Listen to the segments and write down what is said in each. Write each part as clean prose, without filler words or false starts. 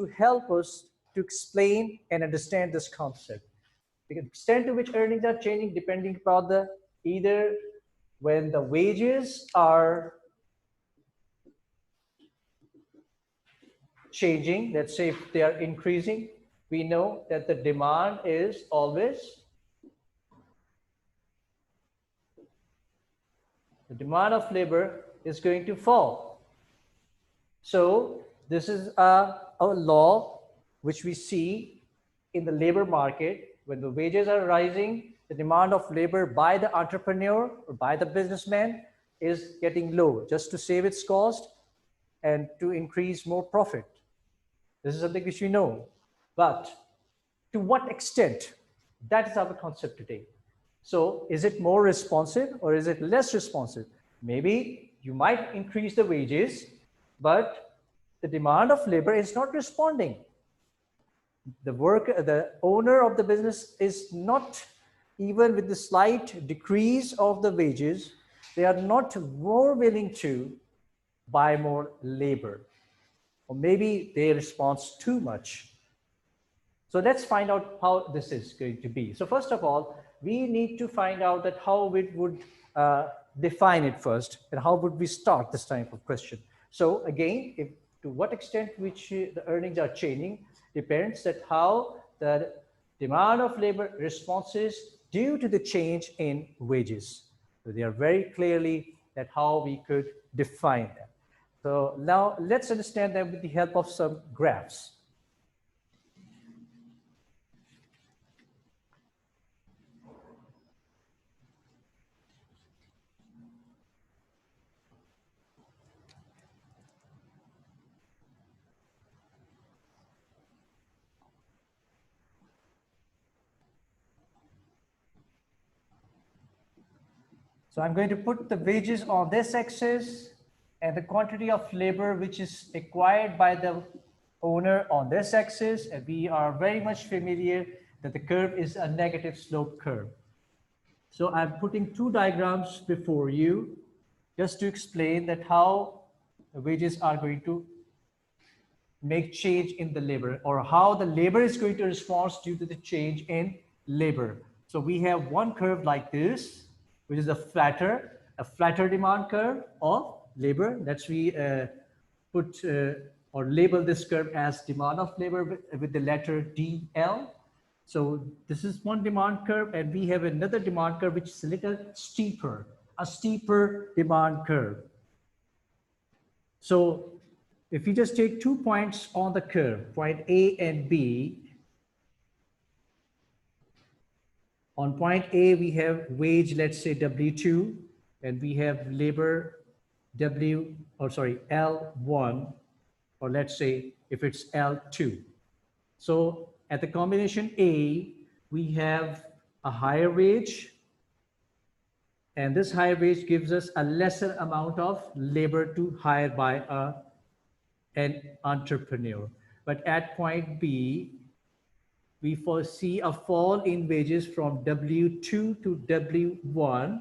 to help us to explain and understand this concept. The extent to which earnings are changing depending upon the either when the wages are changing, let's say if they are increasing, we know that the demand is always, the demand of labor is going to fall. So this is a law which we see in the labor market. When the wages are rising, the demand of labor by the entrepreneur or by the businessman is getting low just to save its cost and to increase more profit. This is something which we know. But to what extent? That is our concept today. So is it more responsive or is it less responsive? Maybe you might increase the wages, but the demand of labor is not responding. The owner of the business is not, even with the slight decrease of the wages, they are not more willing to buy more labor. Or maybe they respond too much. So let's find out how this is going to be. So first of all, we need to find out that how it would define it first, and how would we start this type of question. So again, to what extent which the earnings are changing depends that how the demand of labor responses due to the change in wages. So they are very clearly that how we could define them. So now let's understand them with the help of some graphs. So I'm going to put the wages on this axis and the quantity of labor which is acquired by the owner on this axis. And we are very much familiar that the curve is a negative slope curve. So I'm putting two diagrams before you just to explain that how the wages are going to make change in the labor, or how the labor is going to respond due to the change in labor. So we have one curve like this, which is a flatter demand curve of labor. Let's we put or label this curve as demand of labor with the letter DL. So this is one demand curve, and we have another demand curve which is a little steeper, a steeper demand curve. So if you just take 2 points on the curve, point A and B, on point A, we have wage, let's say W2, and we have labor L1, or let's say if it's L2. So at the combination A, we have a higher wage, and this higher wage gives us a lesser amount of labor to hire by an entrepreneur. But at point B, we foresee a fall in wages from W2 to W1,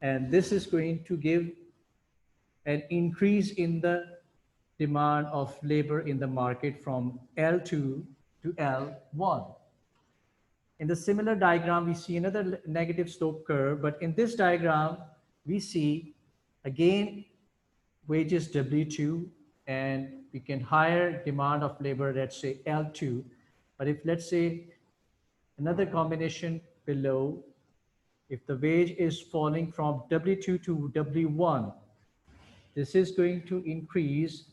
and this is going to give an increase in the demand of labor in the market from L2 to L1. In the similar diagram, we see another negative slope curve, but in this diagram, we see again wages W2, and we can higher demand of labor, let's say L2. But if let's say another combination below, if the wage is falling from W2 to W1, this is going to increase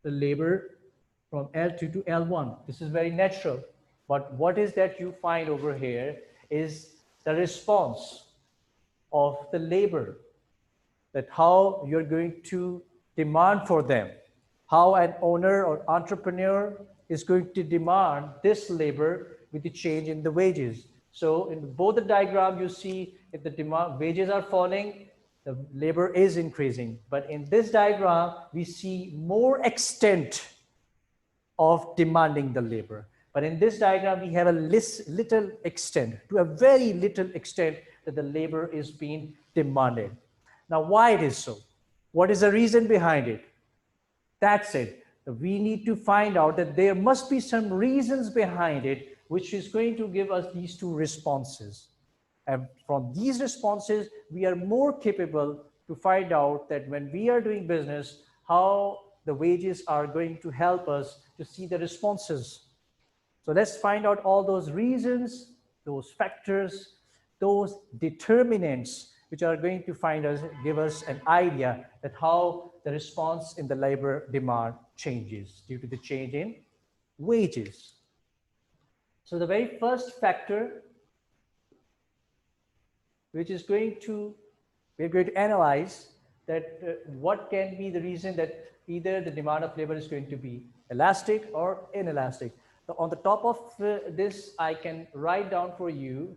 the labor from L2 to L1. This is very natural. But what is that you find over here is the response of the labor, that how you're going to demand for them, how an owner or entrepreneur is going to demand this labor with the change in the wages. So in both the diagram, you see if the demand wages are falling, the labor is increasing. But in this diagram, we see more extent of demanding the labor. But in this diagram, we have a little extent, to a very little extent, that the labor is being demanded. Now, why it is so? What is the reason behind it? That's it. we need to find out that there must be some reasons behind it, which is going to give us these two responses. And from these responses, we are more capable to find out that when we are doing business, how the wages are going to help us to see the responses. So let's find out all those reasons, those factors, those determinants, which are going to give us an idea that how the response in the labor demand changes due to the change in wages. So the very first factor, which is we're going to analyze that what can be the reason that either the demand of labor is going to be elastic or inelastic. So on the top of this, I can write down for you,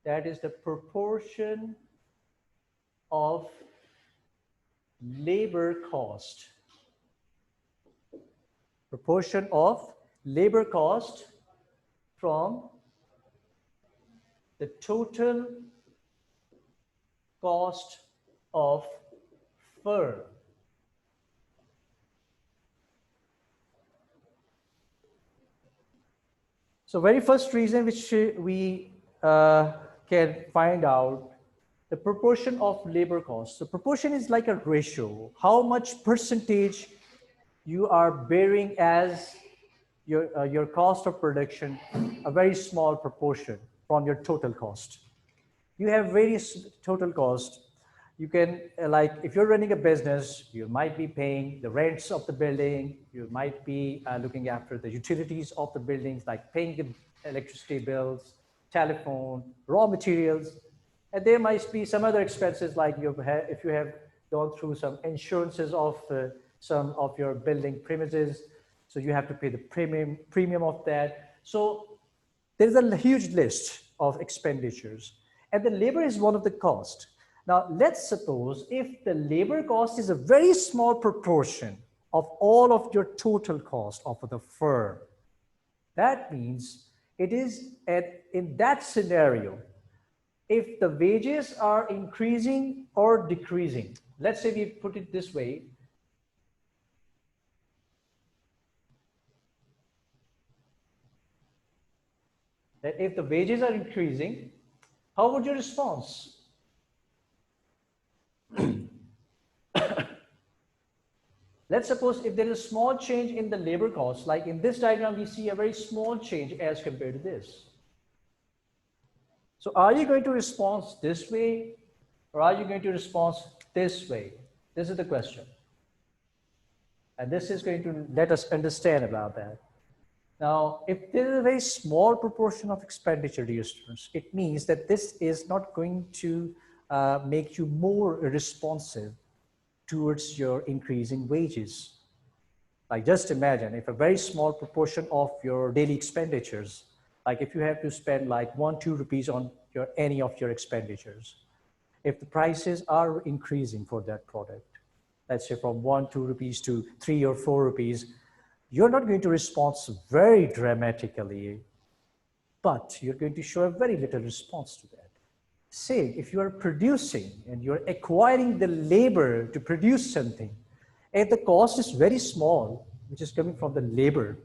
that is the proportion of labor cost. Proportion of labor cost from the total cost of firm. So very first reason which we can find out, the proportion of labor cost. So proportion is like a ratio. How much percentage you are bearing as your cost of production, a very small proportion from your total cost. You have various total cost. You can, like, if you're running a business, you might be paying the rents of the building. You might be looking after the utilities of the buildings, like paying the electricity bills, telephone, raw materials. And there might be some other expenses, like if you have gone through some insurances of some of your building premises, so you have to pay the premium of that. So there's a huge list of expenditures, and the labor is one of the costs. Now, let's suppose if the labor cost is a very small proportion of all of your total cost of the firm. That means it is in that scenario, if the wages are increasing or decreasing, let's say we put it this way, that if the wages are increasing, how would your response? Let's suppose if there is a small change in the labor cost, like in this diagram, we see a very small change as compared to this. So are you going to respond this way, or are you going to respond this way? This is the question. And this is going to let us understand about that. Now, if there is a very small proportion of expenditure, dear students, it means that this is not going to make you more responsive towards your increasing wages. Like, just imagine if a very small proportion of your daily expenditures, like if you have to spend like 1-2 rupees on any of your expenditures, if the prices are increasing for that product, let's say from 1-2 rupees to 3 or 4 rupees, you're not going to respond very dramatically, but you're going to show a very little response to that. Say, if you are producing and you're acquiring the labor to produce something, if the cost is very small, which is coming from the labor,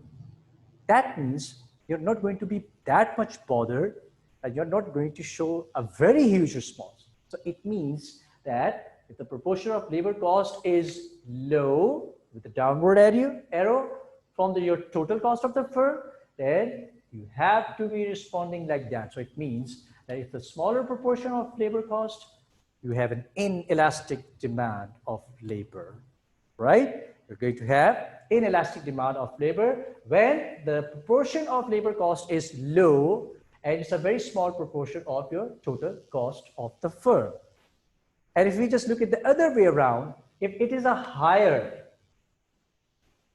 that means you're not going to be that much bothered, and you're not going to show a very huge response. So it means that if the proportion of labor cost is low, with the downward arrow from your total cost of the firm, then you have to be responding like that. So it means that if the smaller proportion of labor cost, you have an inelastic demand of labor, right? You're going to have inelastic demand of labor when the proportion of labor cost is low and it's a very small proportion of your total cost of the firm. And if we just look at the other way around, if it is a higher,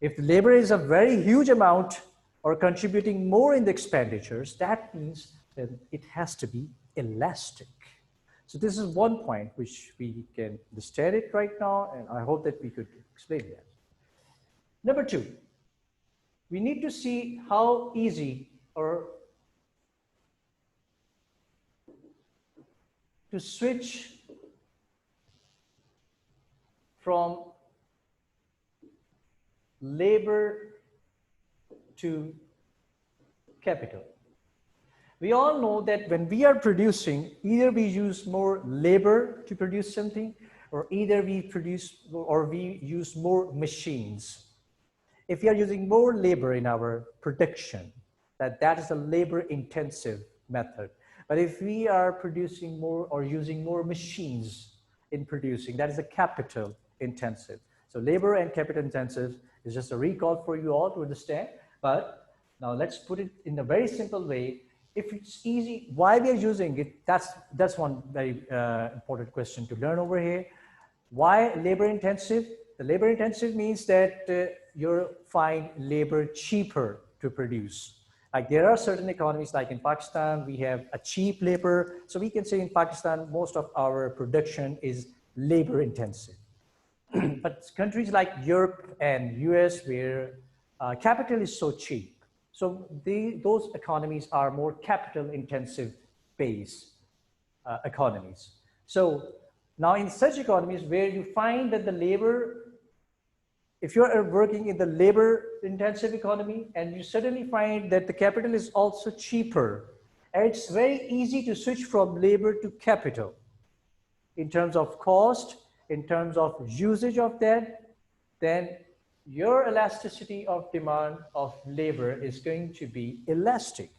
if the labor is a very huge amount or contributing more in the expenditures, that means that it has to be elastic. So this is one point which we can understand it right now, and I hope that we could explain that. Number two, we need to see how easy or to switch from labor to capital. We all know that when we are producing, either we use more labor to produce something, or either we use more machines. If we are using more labor in our production, that is a labor intensive method. But if we are producing more or using more machines in producing, that is a capital intensive. So labor and capital intensive is just a recall for you all to understand. But now let's put it in a very simple way. If it's easy, why we are using it, that's one very important question to learn over here. Why labor intensive? The labor intensive means that you find labor cheaper to produce. Like there are certain economies, like in Pakistan, we have a cheap labor. So we can say in Pakistan, most of our production is labor intensive. But countries like Europe and US, where capital is so cheap, so those economies are more capital intensive based economies. So now in such economies where you find that the labor, if you're working in the labor intensive economy and you suddenly find that the capital is also cheaper, it's very easy to switch from labor to capital in terms of cost, in terms of usage of that, then your elasticity of demand of labor is going to be elastic.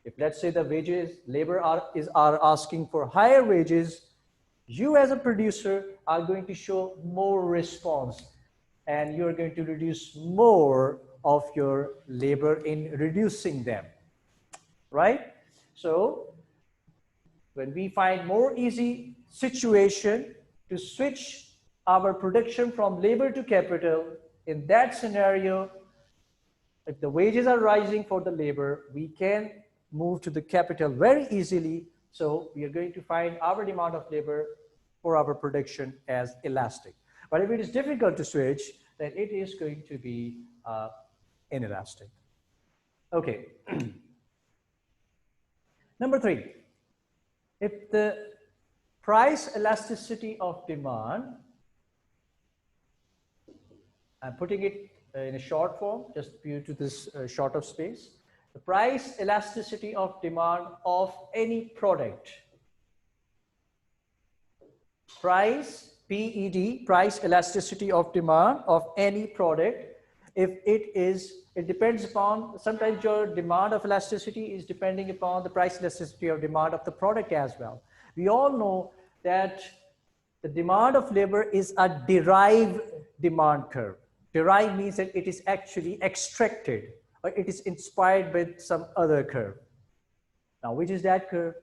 If let's say the wages, labor are asking for higher wages, you as a producer are going to show more response and you're going to reduce more of your labor in reducing them, right? So when we find more easy situation to switch our production from labor to capital, in that scenario, if the wages are rising for the labor, we can move to the capital very easily. So we are going to find our demand of labor for our production as elastic. But if it is difficult to switch, then it is going to be inelastic. Okay. Number 3, if the price elasticity of demand, I'm putting it in a short form, just due to this short of space. The price elasticity of demand of any product. Price, PED, price elasticity of demand of any product. If it depends upon, sometimes your demand of elasticity is depending upon the price elasticity of demand of the product as well. We all know that the demand of labor is a derived demand curve. Derived means that it is actually extracted or it is inspired with some other curve. Now, which is that curve?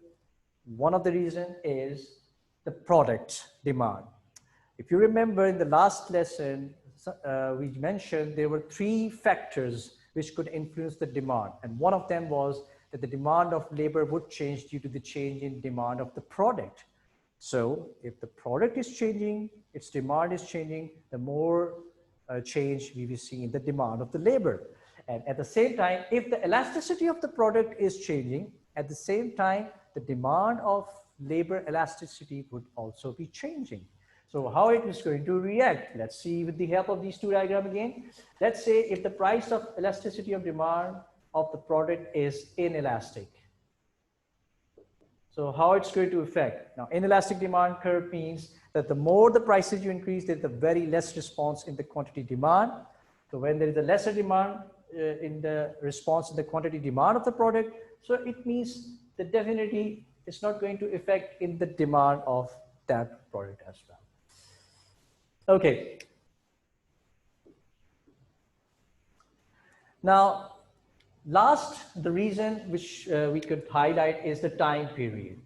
One of the reasons is the product demand. If you remember in the last lesson, we mentioned there were 3 factors which could influence the demand. And one of them was that the demand of labor would change due to the change in demand of the product. So if the product is changing, its demand is changing, the more change we will see in the demand of the labor. And at the same time, if the elasticity of the product is changing, at the same time, the demand of labor elasticity would also be changing. So how it is going to react? Let's see with the help of these 2 diagrams again. Let's say if the price of elasticity of demand of the product is inelastic. So how it's going to affect? Now, inelastic demand curve means that the more the prices you increase, there's a very less response in the quantity demand. So when there is a lesser demand in the response in the quantity demand of the product, so it means that definitely it's not going to affect in the demand of that product as well. Okay. Now, the reason which we could highlight is the time period.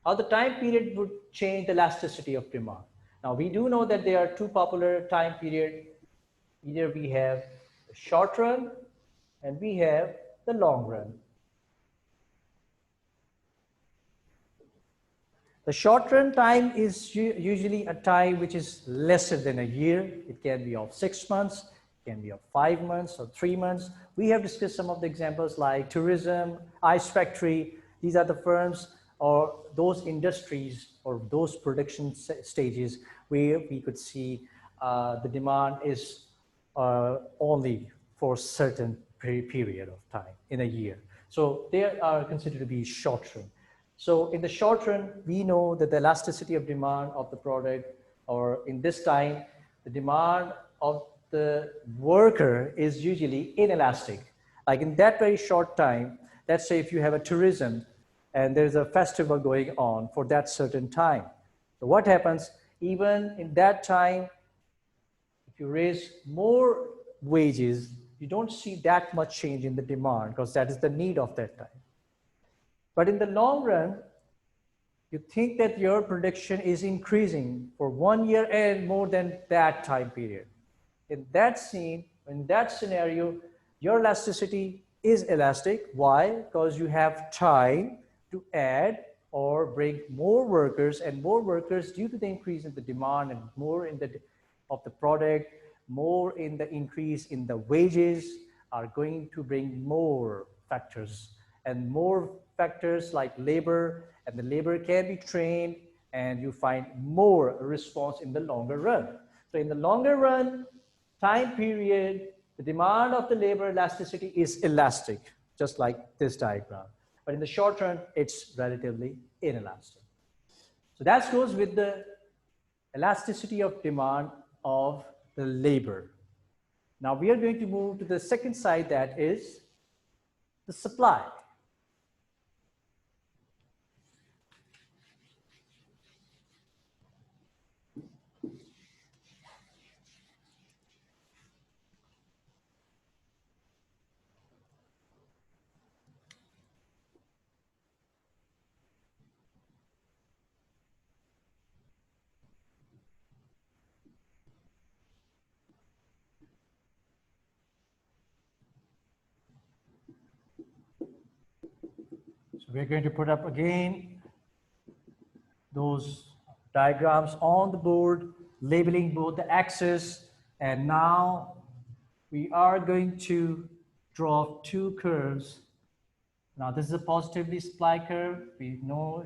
How the time period would change the elasticity of demand. Now, we do know that there are 2 popular time periods. Either we have the short run and we have the long run. The short run time is usually a time which is lesser than a year. It can be of 6 months, it can be of 5 months or 3 months. We have discussed some of the examples like tourism, ice factory. These are the firms or those industries or those production stages where we could see the demand is only for certain period of time in a year. So they are considered to be short run. So in the short run, we know that the elasticity of demand of the product, or in this time, the demand of the worker is usually inelastic. Like in that very short time, let's say if you have a tourism and there's a festival going on for that certain time. So what happens, even in that time, if you raise more wages, you don't see that much change in the demand because that is the need of that time. But in the long run, you think that your production is increasing for 1 year and more than that time period. In that scene, in that scenario, your elasticity is elastic. Why? Because you have time to add or bring more workers, and more workers due to the increase in the demand and more in the of the product, more in the increase in the wages are going to bring more factors, and more factors like labor, and the labor can be trained, and you find more response in the longer run. So in the longer run time period, the demand of the labor elasticity is elastic, just like this diagram. But in the short run, it's relatively inelastic. So that goes with the elasticity of demand of the labor. Now we are going to move to the second side, that is the supply. So we're going to put up again those diagrams on the board, labeling both the axes, and now we are going to draw two curves. Now this is a positively supply curve. We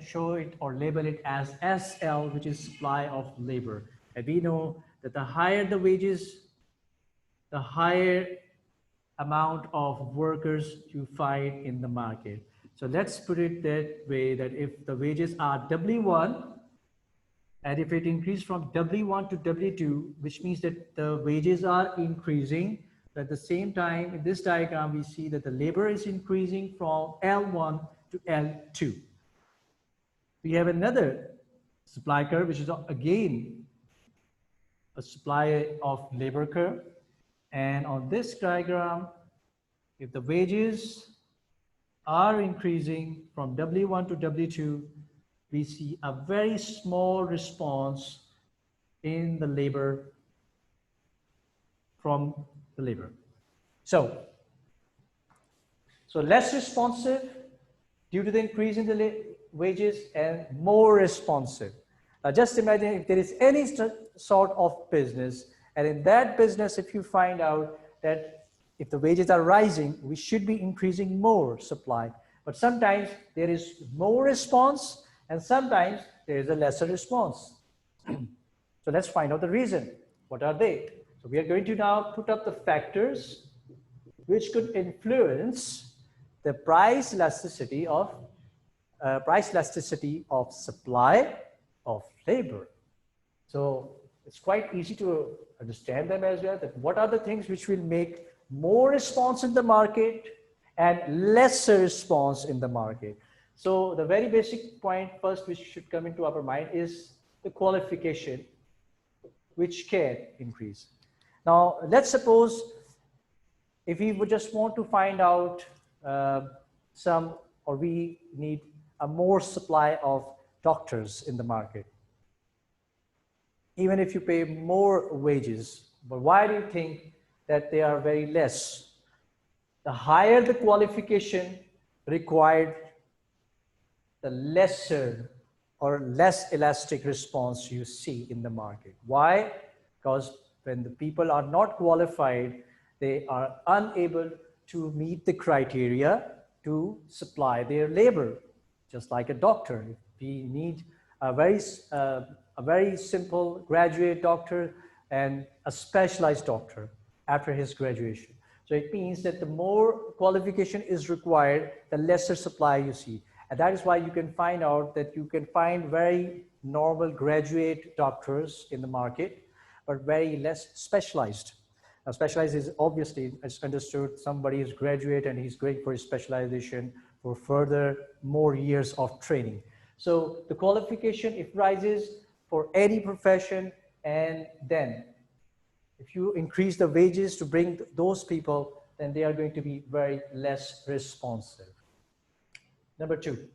show it or label it as SL, which is supply of labor. And we know that the higher the wages, the higher amount of workers you find in the market. So let's put it that way, that if the wages are W1, and if it increases from W1 to W2, which means that the wages are increasing, but at the same time, in this diagram, we see that the labor is increasing from L1 to L2. We have another supply curve, which is again a supply of labor curve. And on this diagram, if the wages are increasing from W1 to W2, we see a very small response in the labor from the labor. So less responsive due to the increase in the wages, and more responsive. Now just imagine if there is any sort of business, and in that business, if you find out that if the wages are rising, we should be increasing more supply. But sometimes there is more response, and sometimes there is a lesser response. So let's find out the reason. What are they? So we are going to now put up the factors which could influence the price elasticity of supply of labor. So it's quite easy to understand them as well, that what are the things which will make more response in the market and lesser response in the market. So the very basic point first which should come into our mind is the qualification, which can increase. Now let's suppose if we would just want to find out we need a more supply of doctors in the market. Even if you pay more wages, but why do you think that they are very less? The higher the qualification required, the lesser or less elastic response you see in the market. Why? Because when the people are not qualified, they are unable to meet the criteria to supply their labor. Just like a doctor, if we need a very simple graduate doctor, and a specialized doctor after his graduation. So it means that the more qualification is required, the lesser supply you see. And that is why you can find out that you can find very normal graduate doctors in the market, but very less specialized. Now, specialized is obviously, as understood, somebody is graduate and he's going for his specialization for further more years of training. So the qualification, it rises for any profession, and then if you increase the wages to bring those people, then they are going to be very less responsive. Number two.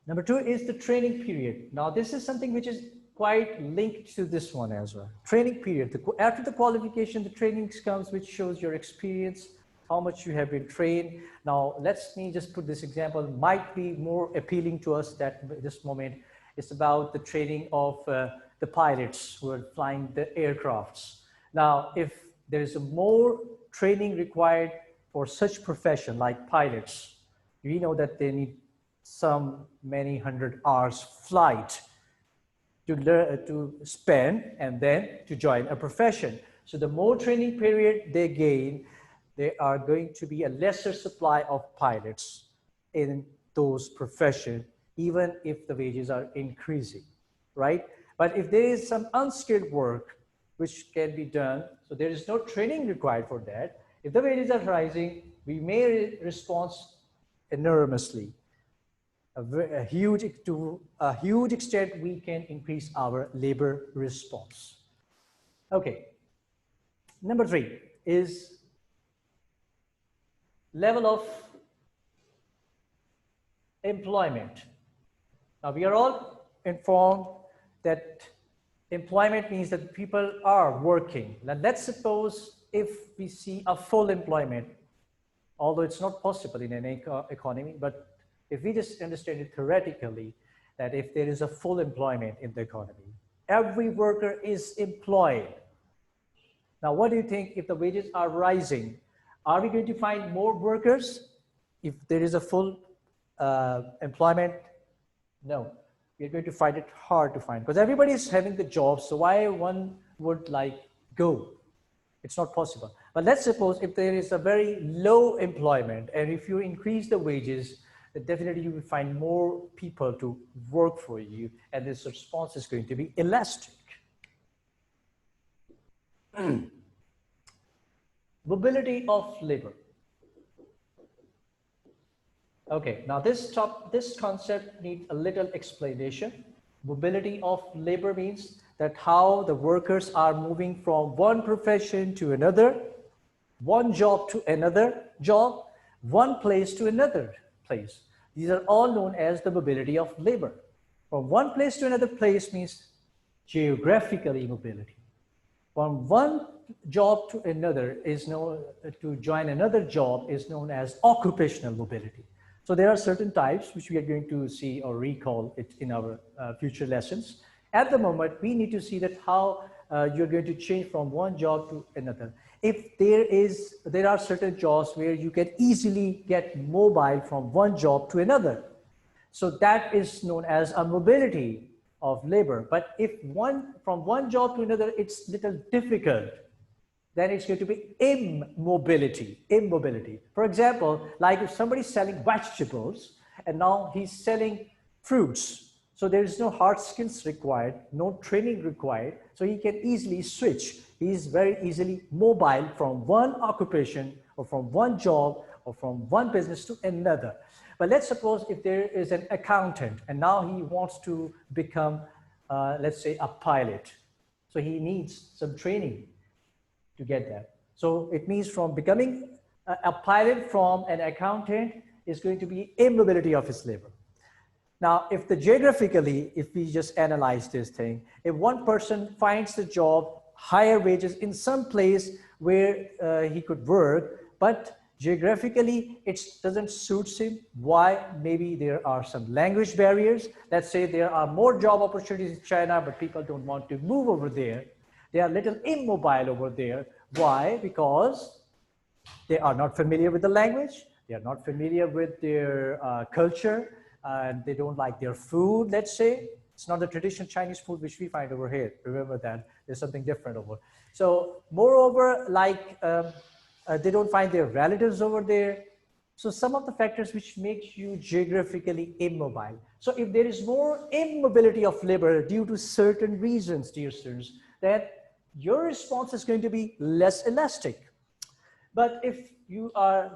Number two is the training period. Now, this is something which is quite linked to this one as well. Training period. After the qualification, the training comes, which shows your experience, how much you have been trained. Now, let's me just put this example, might be more appealing to us at this moment. It's about the training of the pilots who are flying the aircrafts. Now, if there is more training required for such profession like pilots, we know that they need some many hundred hours flight to learn, to spend, and then to join a profession. So the more training period they gain, there are going to be a lesser supply of pilots in those professions, even if the wages are increasing, right? But if there is some unskilled work which can be done, so there is no training required for that. If the wages are rising, we may respond enormously. To a huge extent, we can increase our labor response. Okay. Number three is level of employment. Now, we are all informed that employment means that people are working. Now, let's suppose if we see a full employment, although it's not possible in an economy, but if we just understand it theoretically, that if there is a full employment in the economy, every worker is employed. Now, what do you think if the wages are rising? Are we going to find more workers if there is a full employment? No, we're going to find it hard to find because everybody is having the job. So why one would go? It's not possible. But let's suppose if there is a very low employment and if you increase the wages, then definitely you will find more people to work for you, and this response is going to be elastic. Mobility of labor. Okay, now this concept needs a little explanation. Mobility of labor means that how the workers are moving from one profession to another, one job to another job, one place to another place. These are all known as the mobility of labor. From one place to another place means geographically mobility. From one job to another is known, to join another job is known as occupational mobility. So there are certain types which we are going to see or recall it in our future lessons. At the moment, we need to see that how you're going to change from one job to another. If there are certain jobs where you can easily get mobile from one job to another. So that is known as a mobility of labor. But if from one job to another, it's little difficult, then it's going to be immobility. For example, like if somebody's selling vegetables and now he's selling fruits. So there is no hard skills required, no training required. So he can easily switch. He is very easily mobile from one occupation or from one job or from one business to another. But let's suppose if there is an accountant and now he wants to become, let's say, a pilot. So he needs some training to get that. So it means from becoming a pilot from an accountant is going to be immobility of his labor. Now, if we just analyze this thing, if one person finds the job, higher wages in some place where he could work, but geographically it doesn't suit him. Why? Maybe there are some language barriers. Let's say there are more job opportunities in China, but people don't want to move over there. They are a little immobile over there. Why? Because they are not familiar with the language. They are not familiar with their culture. And they don't like their food, let's say. It's not the traditional Chinese food which we find over here. Remember that there's something different over. So moreover, like they don't find their relatives over there. So some of the factors which make you geographically immobile. So if there is more immobility of labor due to certain reasons, dear students, then your response is going to be less elastic. But if you are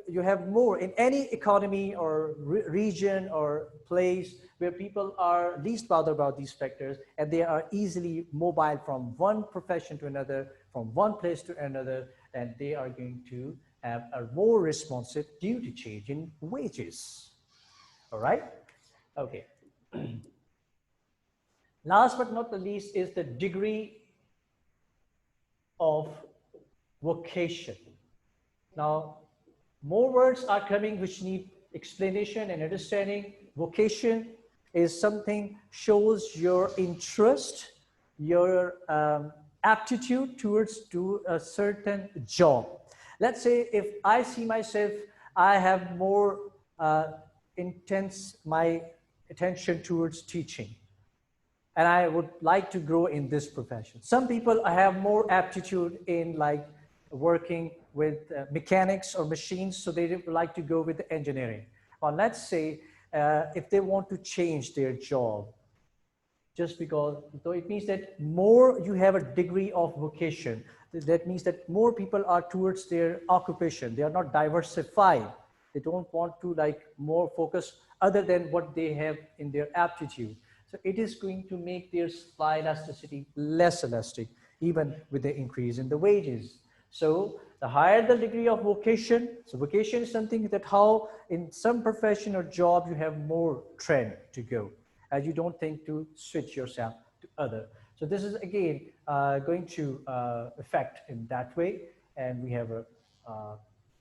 you have more in any economy or region or place where people are least bothered about these factors and they are easily mobile from one profession to another, from one place to another, and they are going to have a more responsive due to change in wages. All right? Okay. Last but not the least is the degree of vocation. Now, more words are coming which need explanation and understanding. Vocation is something shows your interest, your aptitude towards do a certain job. Let's say if I see myself, I have more intense my attention towards teaching, and I would like to grow in this profession. Some people have more aptitude in like working with mechanics or machines, so they would like to go with the engineering. Or let's say if they want to change their job, just because, so it means that more you have a degree of vocation. That means that more people are towards their occupation. They are not diversified. They don't want to like more focus other than what they have in their aptitude. So it is going to make their supply elasticity less elastic, even with the increase in the wages. So the higher the degree of vocation, so vocation is something that how in some profession or job you have more trend to go, as you don't think to switch yourself to other. So this is again going to affect in that way, and we have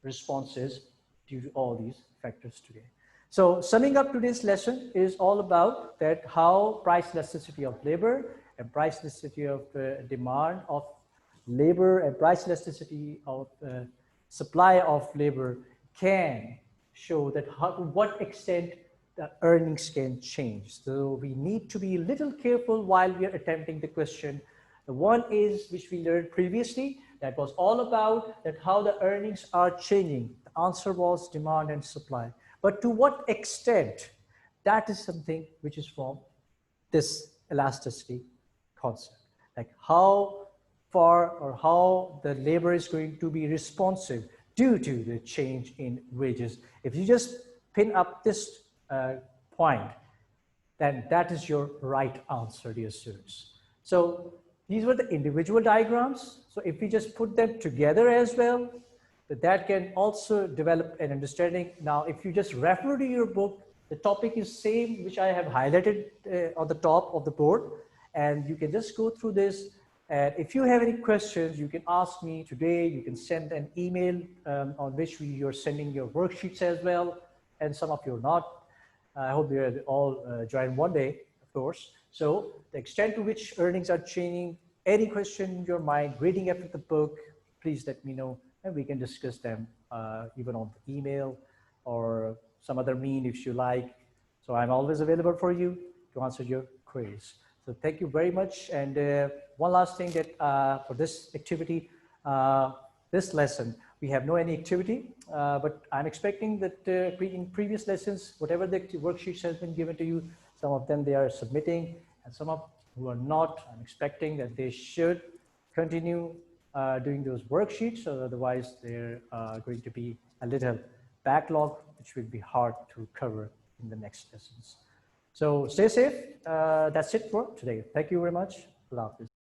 responses due to all these factors today. So summing up today's lesson is all about that how price elasticity of labor and price elasticity of demand of labor and price elasticity of supply of labor can show that how, to what extent the earnings can change. So we need to be a little careful while we are attempting the question. The one is which we learned previously, that was all about that how the earnings are changing. The answer was demand and supply. But to what extent, that is something which is from this elasticity concept. Like how far or how the labor is going to be responsive due to the change in wages. If you just pin up this point, then that is your right answer, dear students. So these were the individual diagrams. So if we just put them together as well, that can also develop an understanding. Now, if you just refer to your book, the topic is same, which I have highlighted on the top of the board, and you can just go through this. And if you have any questions, you can ask me today. You can send an email on which you're sending your worksheets as well, and some of you are not. I hope you all join one day, of course. So the extent to which earnings are changing, any question in your mind, reading after the book, please let me know, and we can discuss them even on the email or some other mean if you like. So I'm always available for you to answer your queries. So thank you very much. And one last thing that for this activity, this lesson, we have no any activity, but I'm expecting that in previous lessons, whatever the worksheets has been given to you, some of them they are submitting, and some of who are not, I'm expecting that they should continue doing those worksheets, so otherwise they're going to be a little backlog, which will be hard to cover in the next lessons. So stay safe. That's it for today. Thank you very much. Allah Hafiz.